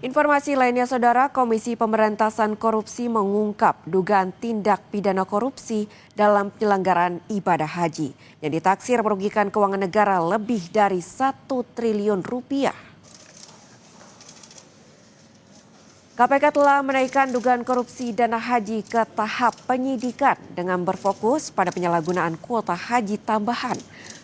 Informasi lainnya, Saudara, Komisi Pemberantasan Korupsi mengungkap dugaan tindak pidana korupsi dalam penyelenggaraan ibadah haji yang ditaksir merugikan keuangan negara lebih dari 1 triliun rupiah. KPK telah menaikkan dugaan korupsi dana haji ke tahap penyidikan dengan berfokus pada penyalahgunaan kuota haji tambahan.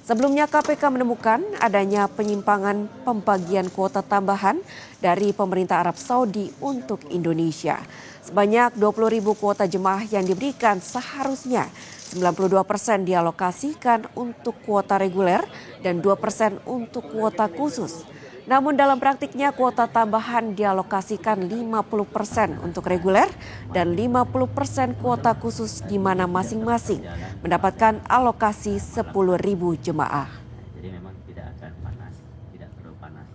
Sebelumnya KPK menemukan adanya penyimpangan pembagian kuota tambahan dari pemerintah Arab Saudi untuk Indonesia. Sebanyak 20.000 kuota jemaah yang diberikan seharusnya 92% dialokasikan untuk kuota reguler dan 2% untuk kuota khusus. Namun dalam praktiknya kuota tambahan dialokasikan 50% untuk reguler dan 50% kuota khusus di mana masing-masing mendapatkan alokasi 10.000 jemaah. Jadi memang tidak akan panas, tidak terlalu panas.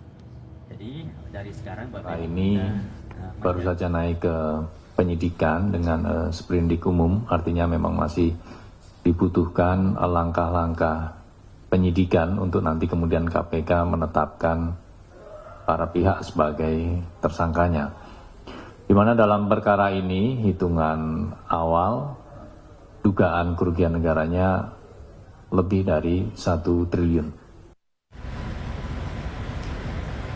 Jadi dari sekarang Bapak ini baru saja naik ke penyidikan dengan sprindik umum, artinya memang masih dibutuhkan langkah-langkah penyidikan untuk nanti kemudian KPK menetapkan para pihak sebagai tersangkanya. Di mana dalam perkara ini hitungan awal dugaan kerugian negaranya lebih dari 1 triliun.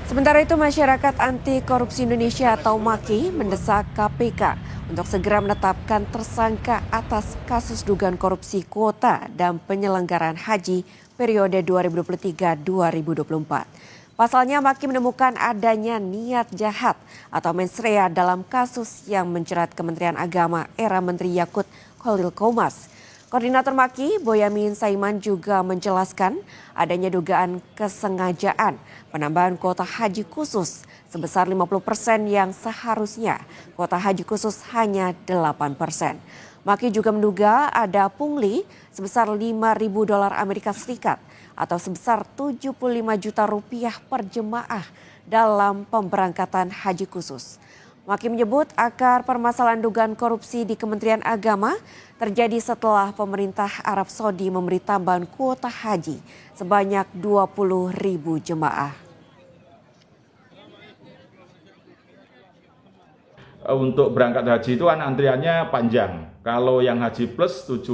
Sementara itu, Masyarakat Anti Korupsi Indonesia atau MAKI mendesak KPK untuk segera menetapkan tersangka atas kasus dugaan korupsi kuota dan penyelenggaraan haji periode 2023-2024. Pasalnya, MAKI menemukan adanya niat jahat atau mens rea dalam kasus yang menjerat Kementerian Agama era Menteri Yakut Khalil Qomas. Koordinator MAKI, Boyamin Saiman, juga menjelaskan adanya dugaan kesengajaan penambahan kuota haji khusus sebesar 50% yang seharusnya kuota haji khusus hanya 8%. MAKI juga menduga ada pungli sebesar $5.000 Amerika Serikat atau sebesar 75 juta rupiah per jemaah dalam pemberangkatan haji khusus. MAKI menyebut akar permasalahan dugaan korupsi di Kementerian Agama terjadi setelah pemerintah Arab Saudi memberi tambahan kuota haji sebanyak 20.000 jemaah. Untuk berangkat haji itu kan antriannya panjang. Kalau yang haji plus 7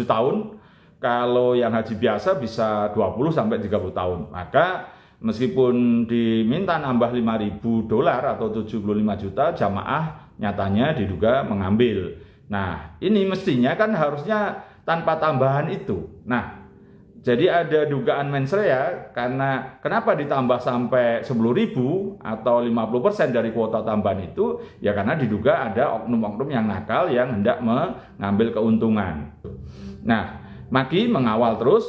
tahun, kalau yang haji biasa bisa 20 sampai 30 tahun. Maka meskipun diminta nambah $5.000 atau 75 juta, jamaah nyatanya diduga mengambil. Nah, ini mestinya kan harusnya tanpa tambahan itu. Nah, jadi ada dugaan mens rea karena kenapa ditambah sampai 10.000 atau 50% dari kuota tambahan itu? Ya karena diduga ada oknum-oknum yang nakal yang hendak mengambil keuntungan. Nah, MAKI mengawal terus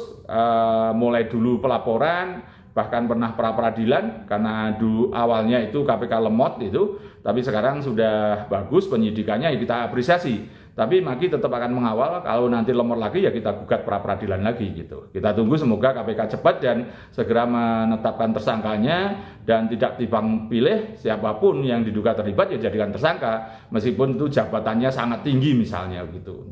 mulai dulu pelaporan, bahkan pernah pra-peradilan karena dulu awalnya itu KPK lemot itu, tapi sekarang sudah bagus penyidikannya, ya kita apresiasi. Tapi MAKI tetap akan mengawal, kalau nanti lemot lagi ya kita gugat pra-peradilan lagi gitu. Kita tunggu semoga KPK cepat dan segera menetapkan tersangkanya dan tidak tebang pilih siapapun yang diduga terlibat ya jadikan tersangka meskipun itu jabatannya sangat tinggi misalnya gitu.